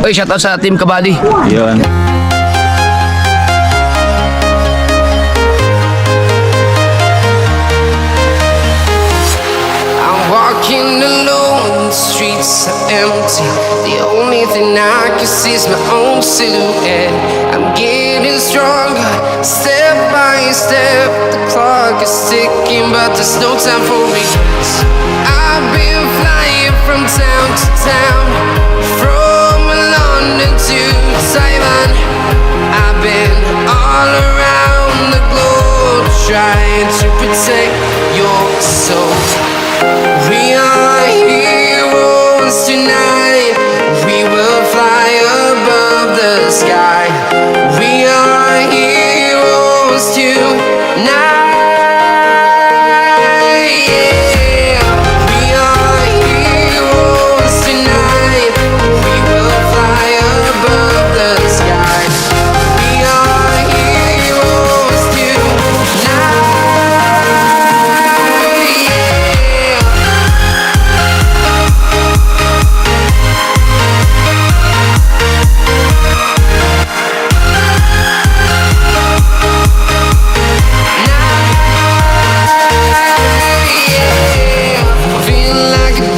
Oy, shoutout sa Team Kabady. Yun. I'm walking alone, the streets are empty. The only thing I can see is my own silhouette. I'm getting stronger, step by step. The clock is ticking, but there's no time for regrets. I've been flying from town to town, from London to Taiwan. I've been all around the globe, trying to protect your soul. We are heroes tonight. We will fly above the sky. We are heroes tonight. Yeah. We are heroes tonight. We will fly above the sky. We are heroes tonight. Yeah. Feel like a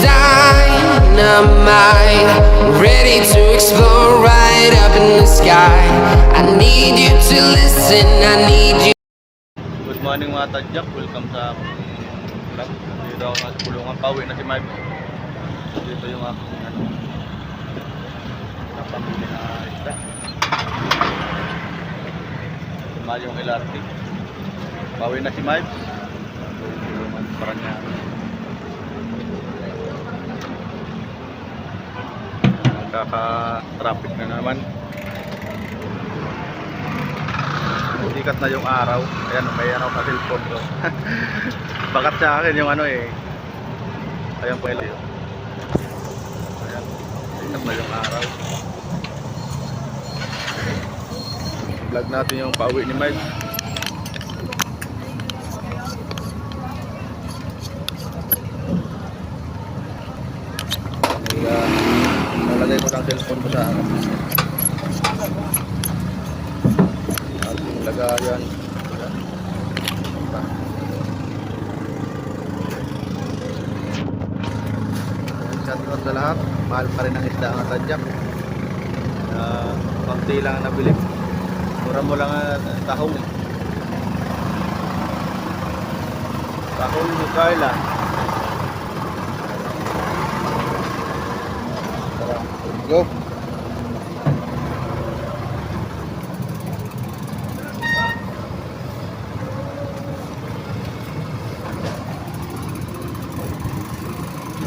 dynamite, ready to explode right up in the sky. I need you to listen, I need you. Good morning mga tadyak. Welcome sa vlog. Dito ako sa pulungan. Pauwi na si Mike. Dito yung aking napamili na isda. Tumali yung LRT. Pauwi na si Mike. Pulungan parang niya. Nagkaka-traffic na naman. Sikat na yung araw. Ayan, may ano sa cellphone ko. Bakat sa akin yung ano eh. Ayan po yun. Ayan, sikat na yung araw. Vlog natin yung pauwi ni Mike. Nalagay ko ng cellphone ko sa akin. Lagayan. Shoutout sa lahat. Mahal pa rin ang isda ang tadyak. Konti lang ang nabili. Mura mo lang tahong. Tahong ni Carla. Tara, go.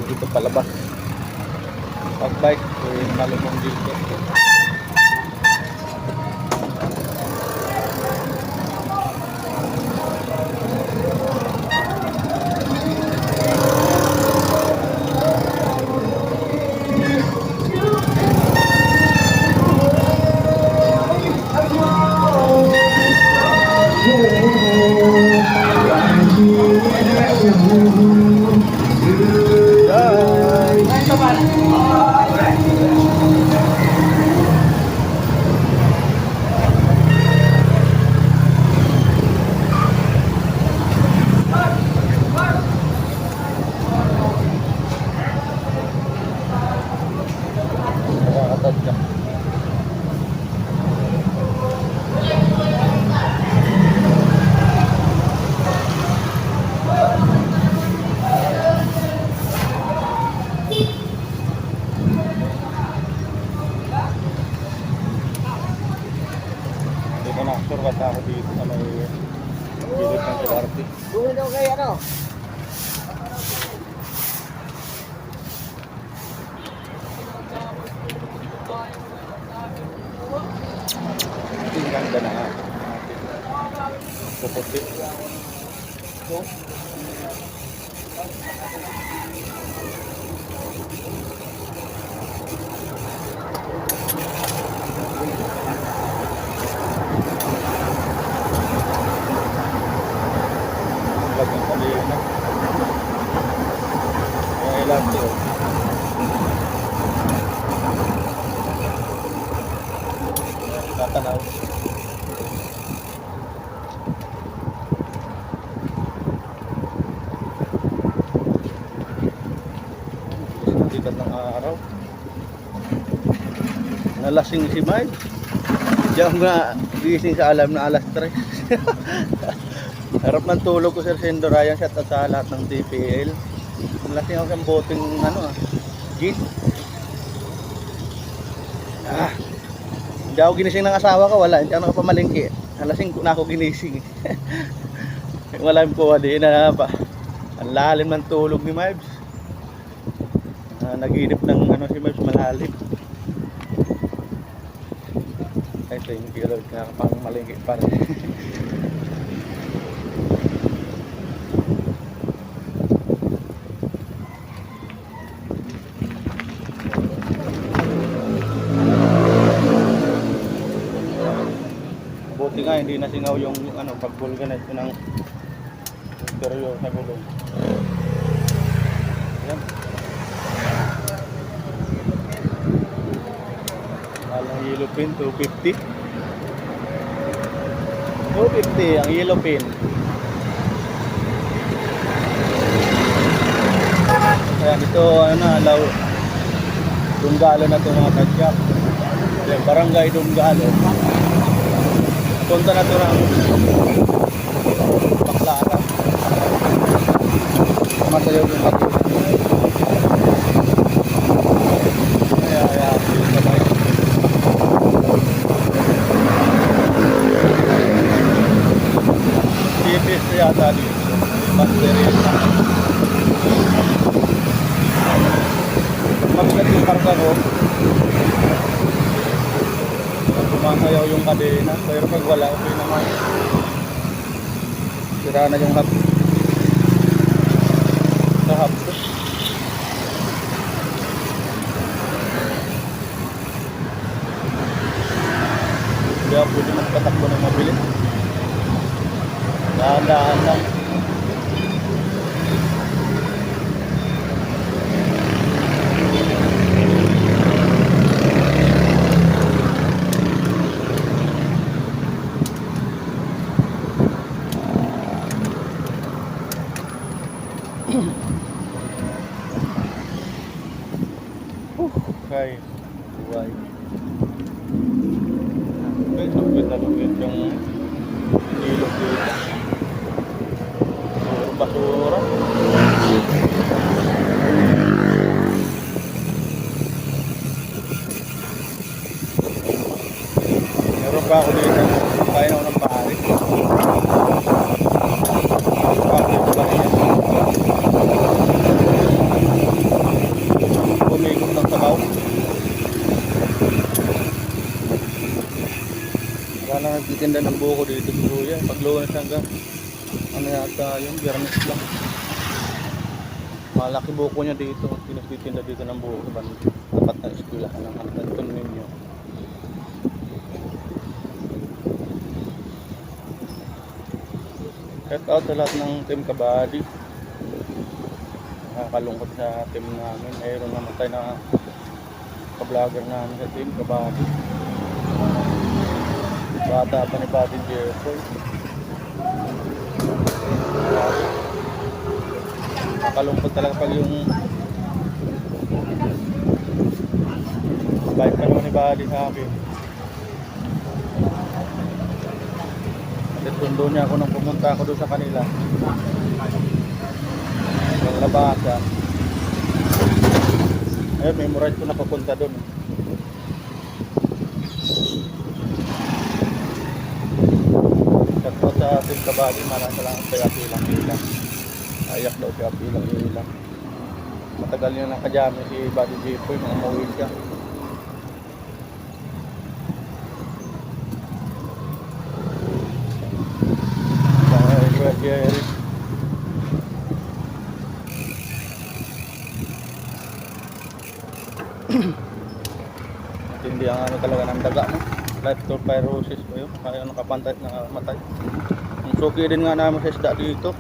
Dito palabas pagbike yung malumong dito. Surgat ako dito sa may gilid ng LRT. Gawin daw kayo ano? Ang ganda na nga. Puputi. Vlog ng palihan na. Yung LRT. Tatanaw. Sikat ng araw. Nalasing si Mike. Diyan nga gising sa alam na alas 3. Harap ng tulog ko, Sir Sendo Ryan, shout out sa lahat ng DPL. Nalasing ako sa boting gin. Hindi ako ginising ng asawa ko, wala. Hindi ako nakapamalingki. Nalasing ko na ako ginising. Wala yung kuha din na pa. Ang lalim ng tulog ni Mibes. Nag-iinip ng si Mibes, malalim. Ay, thank you Lord, nakapang malingki pa rin. Buti nga hindi nasingaw yung pag-vulcanize ng interior sa gulong. Ayan. Ang yellow pin 250. 250 ang yellow pin. Ayan, ito alaw Dunggalo na ito mga kadyak. Ayan, barangay Dunggalo. Punta na ito ng Baclaran. Masayaw yung pag-uwi. Ayan, sabay. CPS yata dito. Basterista. Mabigat yung karga ko. Sumasayaw yung kadena. Pero pag wala, okay naman. Sira na yung hub. Sa hub ko. Hindi ako pwede magpatakbo ng mabilis. Dahan-dahan lang. Okay, buhay. Lugit na lugit yung ilog dito. Basura. Meron pa ako dito. Kain ako ng pari. Umikot ng sabaw. Wala na nagtitinda ng buko dito si Kuya. Pagluwas hanggang yata yung Biyernes lang. Malaki buko niya dito. Pinagtitinda dito ng buko. Tapat na eskwelahan ng Anton ninyo. Shout out sa lahat ng Team Kabady. Nakakalungkot sa team namin. Mayroon namatay na ka-vlogger namin sa Team Kabady. Bata pa ni Buddy Jeffoy. Nakalungkot talaga pag yung bike pa naman ni Buddy sa akin. At sundo niya ako nung pumunta ako doon sa kanila. Ang labasa. Ayun, memorize ko na papunta doon. Shoutout sa Team Kabady, maraming salamat kaya pilang-ilang. Ayak daw siya pilang-ilang. Matagal niya nakajami si Buddy Jeffoy nung umuwi siya. Jerry. Hindi ang talaga ng daga mo. Leptospirosis ba yun? Kaya nakapantay na matay. Ang suki din nga namin sa isda dito.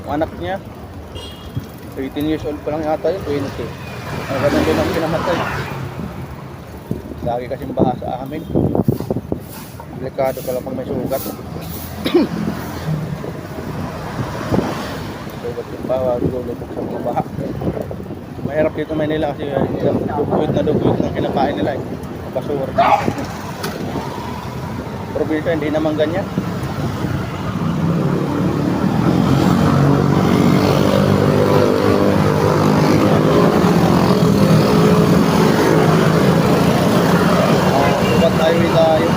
Ang anak niya 18 years old pa lang yata yun, 20. Ang ganun din ang pinamatay. Lagi kasing baha sa amin. Delikado pala pag may sugat. Sugat yung bawal, lulubog sa mga baha. Mahirap dito Manila kasi duguyot ng kinakain nila eh. Basura. Probinsya hindi naman ganyan. Sugat tayo.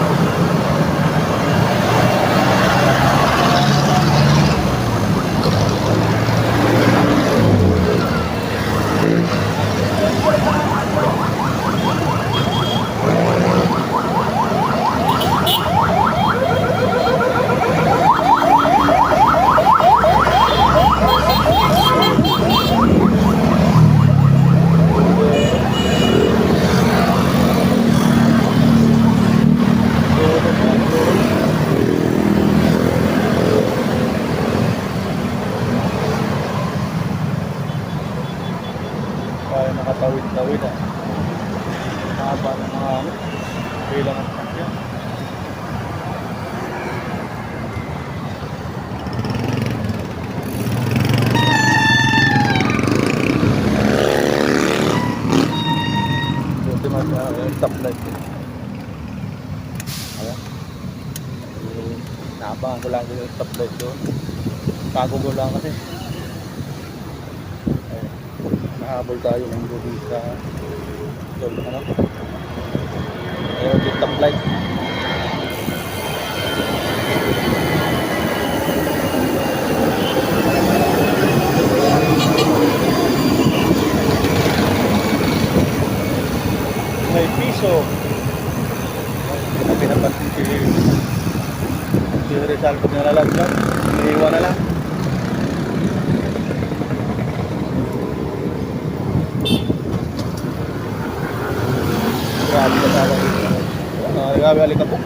Kaya nakatawid-tawid ah. Haba ng mga bilang ang sakyan. Buti mas stoplight. Ayan. Naabangan ko lang yung stoplight doon. Kagulo lang kasi. Nahabol tayo ng gabi sa ano? Ayun, yung stoplight. May piso. Pinapansin si Rizal pag nalalagyan. Iniiwan na lang. Grabe ka tawag dito. Grabe Alicabok.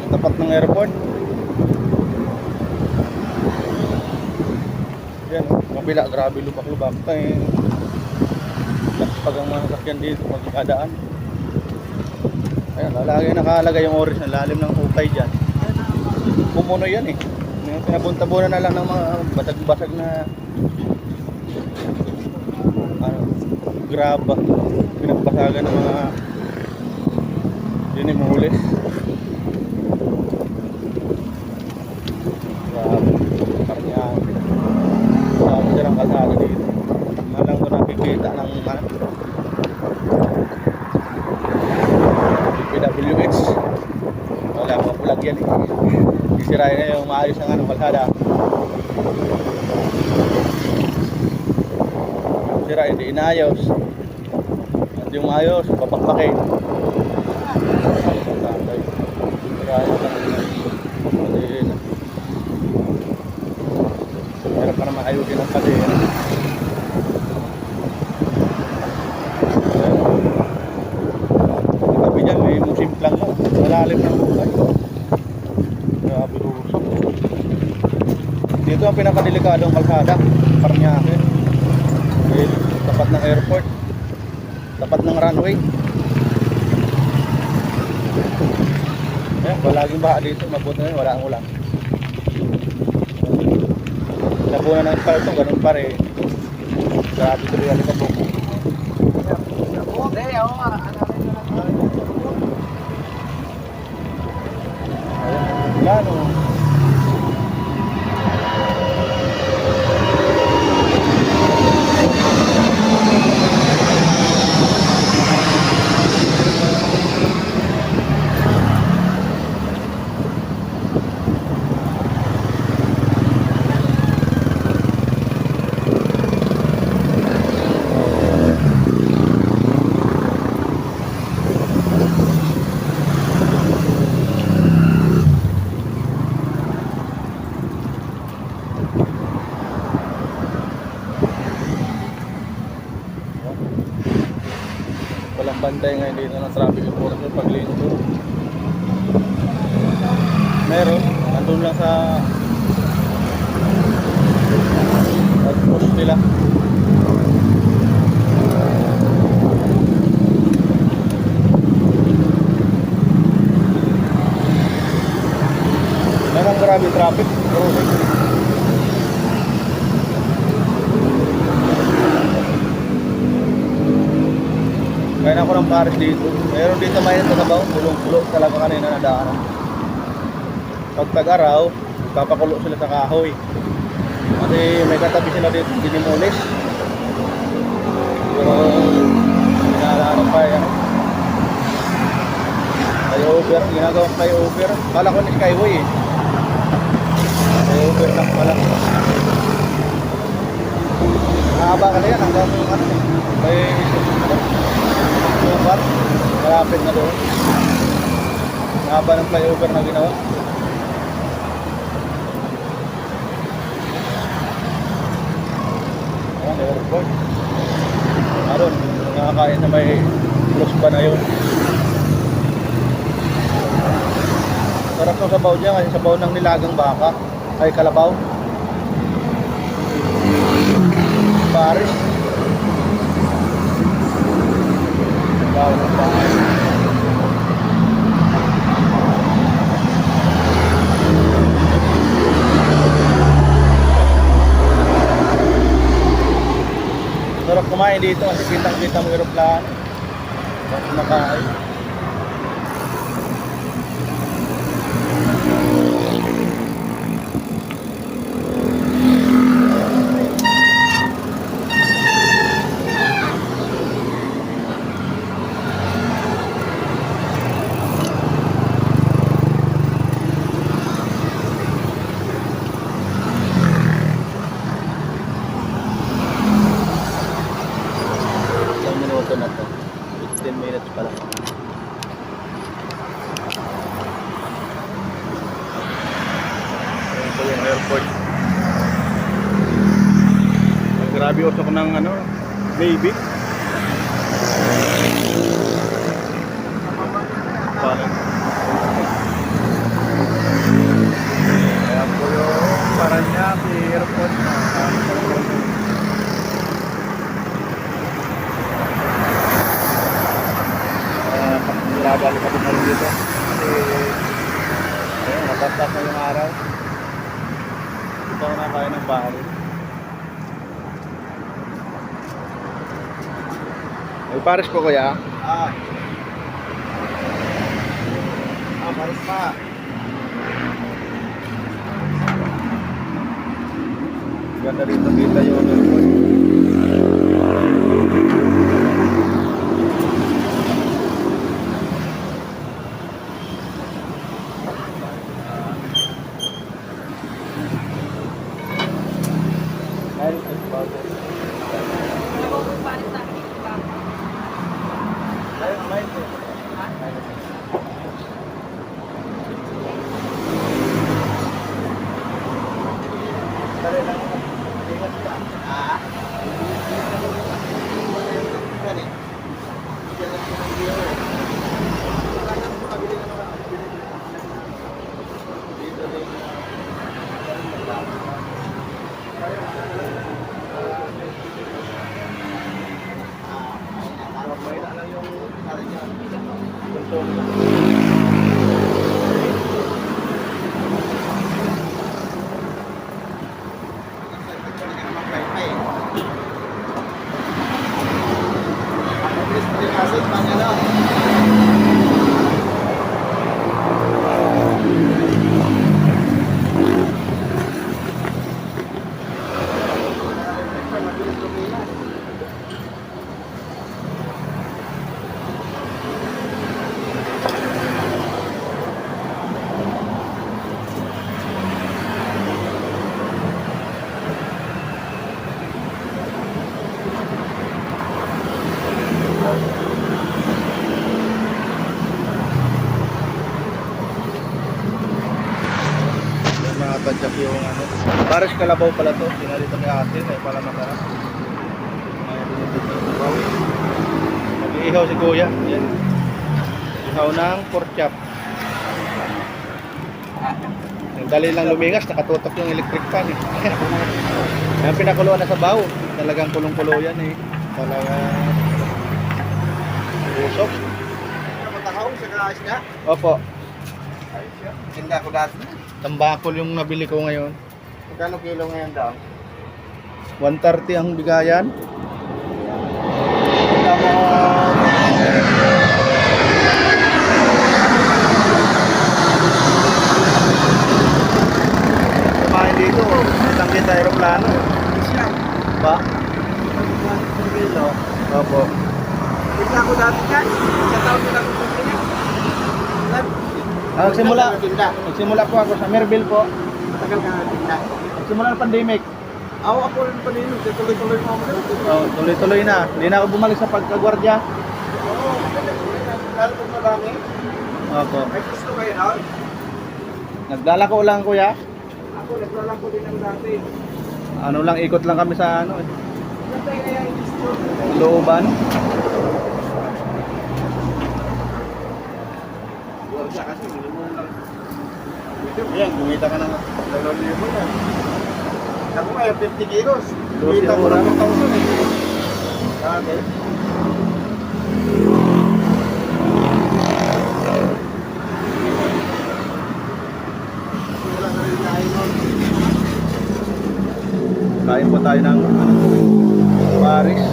Tapat ng airport. Yan, kabila, grabe lubak-lubak. Pag ang mga sakyan dito, magkakadaan. Ayan, lagi nakalagay yung oras na lalim ng ukay dyan. Pumuno yan eh. Pinabunta-buna na lang ng mga basag-basag na graba. Pinagpasagan ng mga dinimulis. Grabe. Parang yan. Sabi silang kalsada dito. Malang ko nakikita ng PWH. Wala mga vlog yan eh. Isirain na yung maayos ng kalsada. Sira, hindi inayos. At yung ayos, papakpakin. Hirap pa naman ayusin ang pati. Tabi dyan, may musimplang mo. Malalim ng buhay. Grabe lusok. Dito ang pinakadelikadong kalsada. Paranaque. Tapat ng airport, tapat ng runway. Ayan, palaging baha dito, mabuti na yun, wala ang ulan. Nabunan ng espalto, ganun pa rin. Grabe tuloy Alicabok. Ayan, plano. Walang bantay ngayon dito ng traffic enforcer pag linggo. Meron, nandun lang sa post nila. Kaya ako ng pares dito. Meron dito may sabaw, pulong-pulo talaga kanina nadaanan. Pag tag-araw, papakulo sila sa kahoy. Kasi may katabi sila dito, dinimulis. Pero, pinalaano pa yan. Flyover, ginagawang flyover. Kala ko ni Skyway eh. Flyover lang pala. Mahaba ka na yan hanggang ano eh. May sumat. Malapit na doon. Mahaba ng flyover na ginawa. Ayan, airport. Aron, nakakain na may close pa na yun. Sarap ng sabaw dyan kasi sabaw ng nilagang baka ay kalabaw. Paris. Sabaw ng baka. Sarap kumain dito kasi kitang-kita mo aeroplano. Sarap kumakain. Na to. 15 minutes pa lang. Ayan po yung airport. Grabe usok ng ano, Navy. Paano? Ayan po yung Paranaque airport. Balik ako na rin dito kasi ayun, matastas na yung araw. Dito ako nakain ng bahay. May pares po kuya? Pares pa. Ganda rito kita yung airport. Tadyak yung ano. Pares kalabaw pala to. Pinalito ni ate. Ay pala masarap. May binibig na sabaw. Mag-iihaw si kuya. Yan. Ihaw ng pork chop. Yung dali lang lumingas. Nakatutok yung electric fan eh. Yan pinakuluan na sabaw. Talagang kulong-kulo yan eh. Talagang usok. Matakaw sa kaas niya. Opo. Tinda ko dati. Tambakol yung nabili ko ngayon. Magkano kilo ngayon daw? 130 ang bigayan. guys. Sa taon ko lang kung Nagsimula po ako sa Merville po. Matagal ka nagtinda. Nagsimula ng pandemic. Ako rin pa din. Tuloy-tuloy mo ako rin. Oh, tuloy-tuloy na. Hindi na ako bumalik sa pagkagwardya. Oo, lalo kung marami. Opo. May gusto kayo na. Naglalako lang kuya. Ako, naglalako din ang dati. Ano lang, ikot lang kami sa ano eh. Nantay na yung gusto. Looban. Huwag siya kasi, minimum lang. Ayan, kumita ka ng 2,000 yan. Ako nga, 50 kilos. 12 Kumita ko oras. ng 2,000 eh. Dati. Wala na rin tayo nun. Kain po tayo ng Paris.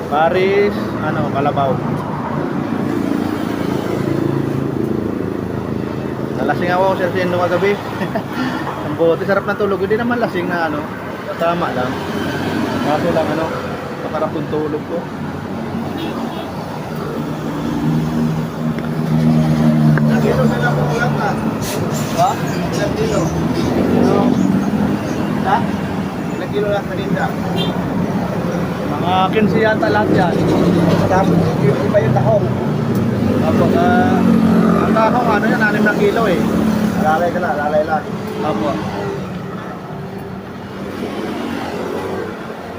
Paris, ano, Kalabaw. Nalasing ako sa Siendo kagabi. Ang bote, sarap na tulog. Hindi naman lasing na ano. Tama lang. Kaso lang ano, makarap yung tulog ko. Ilang kilo na lang po ulang ka? Ha? Ilang kilo? Ano? Ha? Ilang kilo lang paninda? Mga 15 yata lahat yan. Tapos yung iba yung tahong. Apo, ang tahong ano yan, 6 na kilo eh. Alalay ka na, alalay lang. Apo.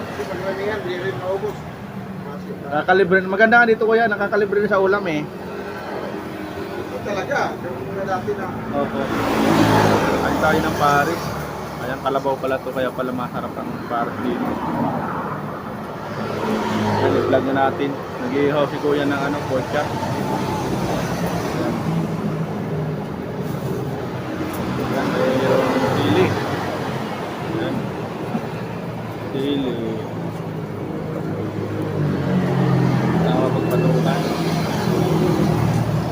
Kasi pag maningan, hindi rin maubos. Nakakalibre. Maganda nga dito kuya, nakakalibre rin sa ulam eh. Ito talaga, yung mga dati na. Opo. Kain tayo ng Paris. Ayan, Kalabaw pala to, kaya pala masarap ang Paris dito. Ayan, i-vlog na natin. Nag-iihaw si kuya ng ano, pork chop. Ayan, mayroong sili. Ayan. Sili. Tama pagpatukan.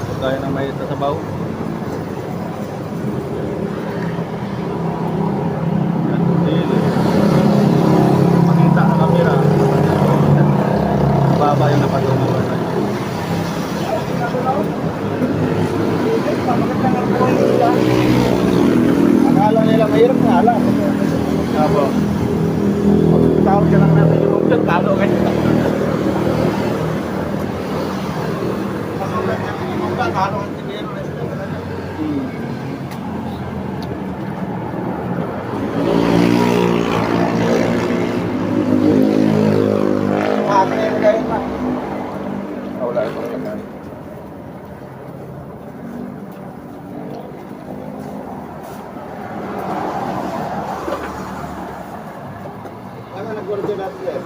Ito tayo ng may sasabaw. Ayan, sili. Makita sa camera. Baba yung napatukan. Akala nila mahirap nga alam. Apo. Tawag ka lang natin yung mga talo kayo. Talo ang tingin mo. Ate yung kayo pa. Wala yung pagkakaan. Ano nag-order natin yan?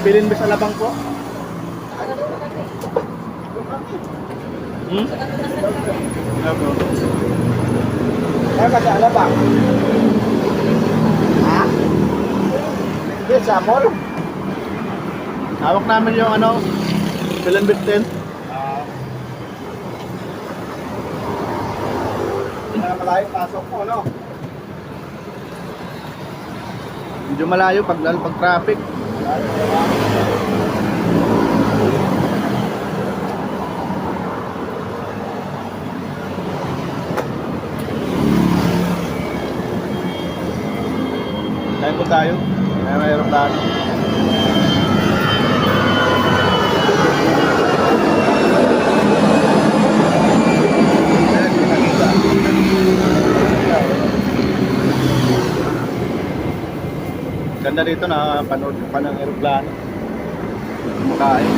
Pilin ba sa labang po? Hmm? Apo. Kaya kasi alam ba? Ha? Hindi, sa mall? Hawak namin yung ano, Pilin Bitten. Para malayo pasok mo, no? Medyo malayo pag traffic. Kain po tayo. Mayroon tayo. Ganda dito, nakapanood pa ng aeroplano. Kumakain.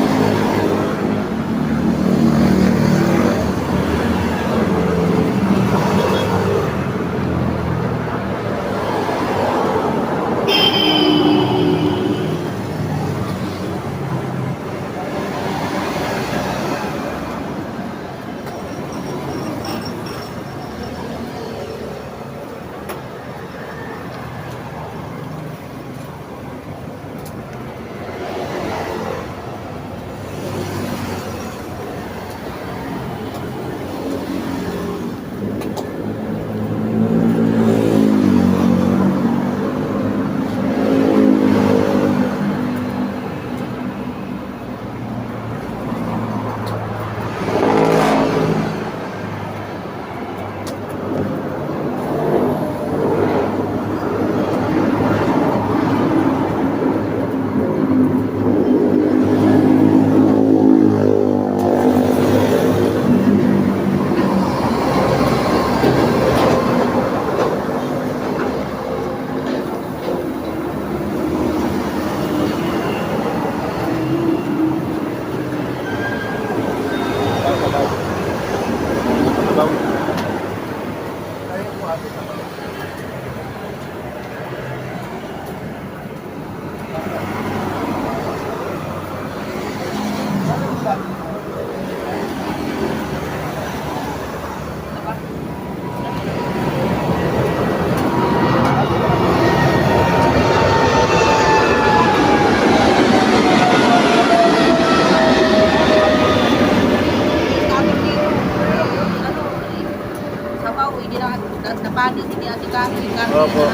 Kami. Opo.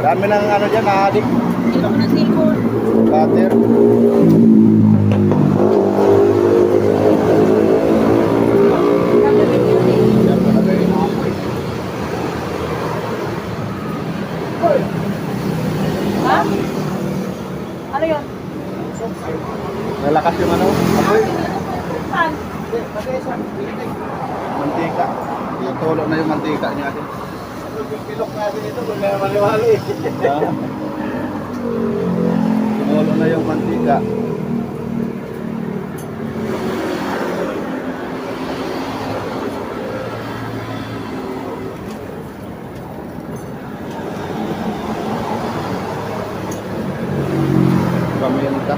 Marami ng ano dyan, naadik. Sino ko na silver? Cutter. Yan talaga yun. Ha? Ano yun? Nalakas yung ano, apoy. Saan? Mantika. Tulo na yung mantika niya natin. Pilok natin ito, kung may maliwali. Tumulo na yung mantika. Paminta.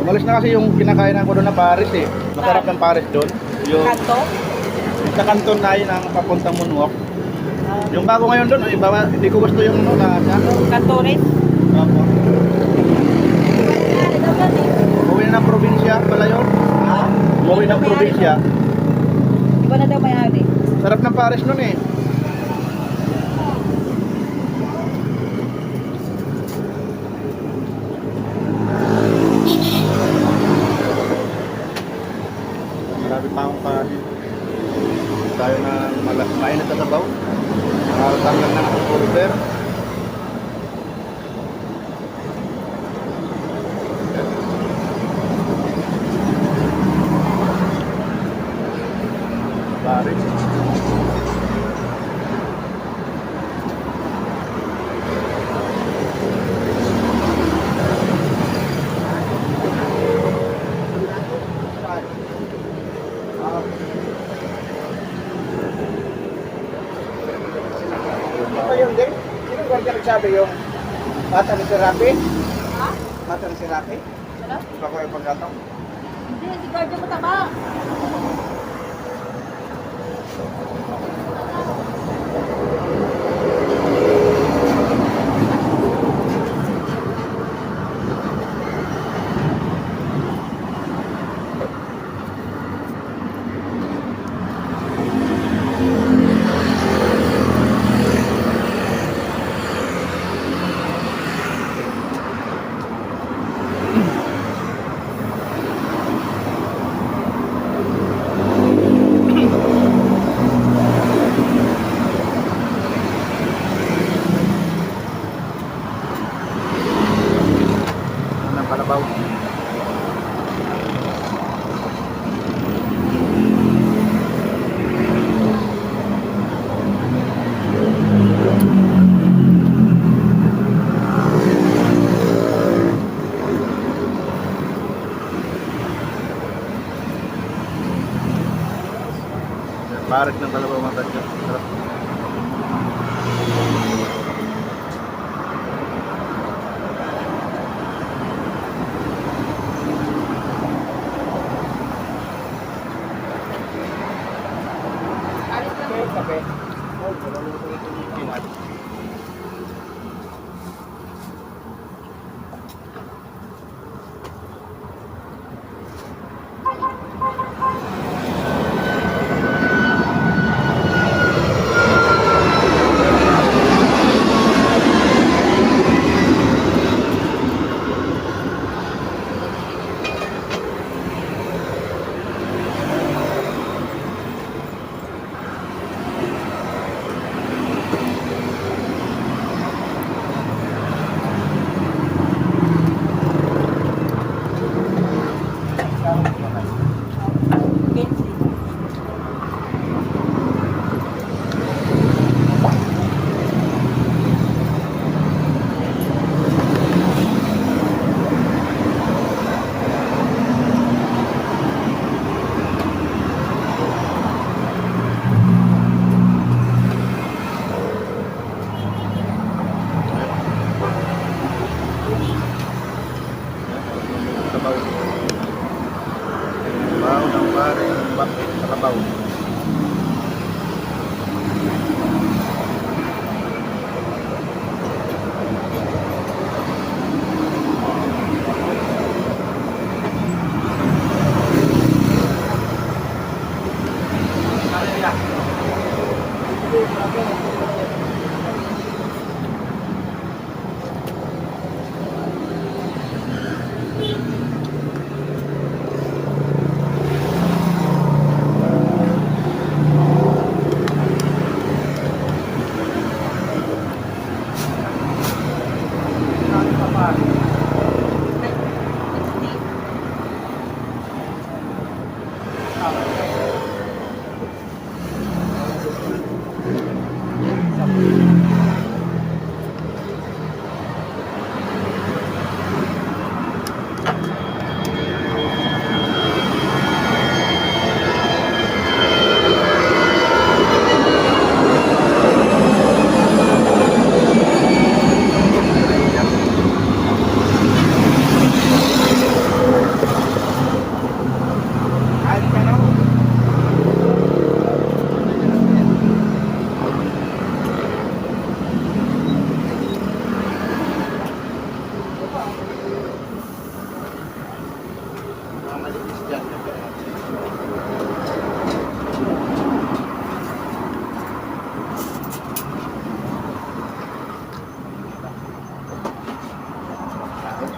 Umalis na kasi yung kinakain ko doon na Paris eh. Masarap ng Paris doon. Yung Kanto? sa kanton na yun ang papuntang Moonwalk. Yung bago ngayon doon, iba, hindi ko gusto yung ano na Kantones? Opo. Umuwi na ng probinsya pala yun. Umuwi ng probinsya. Iba na daw may-ari. Sarap ng Paris nun eh. Marami pa akong kanin. Tayo na mainit na sabaw. Nakatanggal na ng pulver. Paris. Ito yung din. Sino ba dyan nagsabi yung bata ni si Rapi? Ha? Bata ni si Rapi? Ano? Iba ko yung pagkatong. Hindi, si Guardia mataba. Ng kalabaw. Pares ng kalabaw mata niya. Sarap. Kape.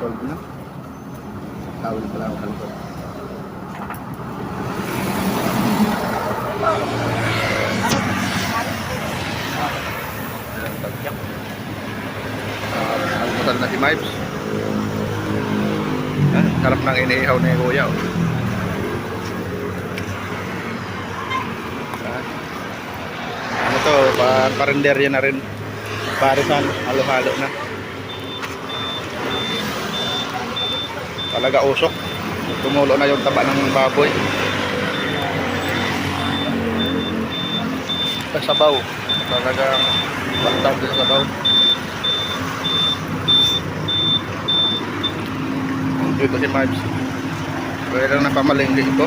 Solve na. Tawag pala ako kalipad. Ayan, tagyak. Almusal na si Mipes. Sarap ng inihaw ni Kuya. Oh. Ano to, parenderya na rin. Parisan, halo-halo na. Talaga usok. Tumulo na yung taba ng baboy. Sa sabaw. Talagang bastard sa sabaw. Dito si Mipes. Kaya lang napamalinggi ito.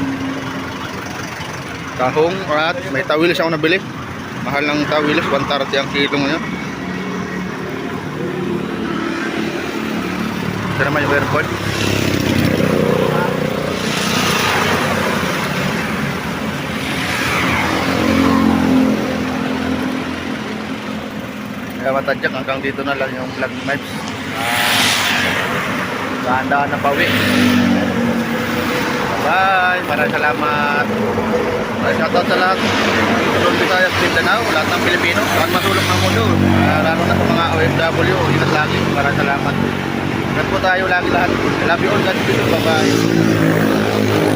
Tahong at may tawilis ako nabili. Mahal ng tawilis, 130 ang kilo ngayon. Ito naman yung airport. Kaya matadyak, hanggang dito na lang yung vlog ni Mipes. Dahan-dahan na pauwi. Bye! Maraming salamat. Shoutout sa lahat. Luzon, Visayas, Mindanao, lahat ng Pilipino. Saan masulok ng mundo. Lalo na sa mga OFW. Ingat lagi. Maraming salamat. Ingat po tayo lagi lahat. I love you all. God bless you. Bye-bye.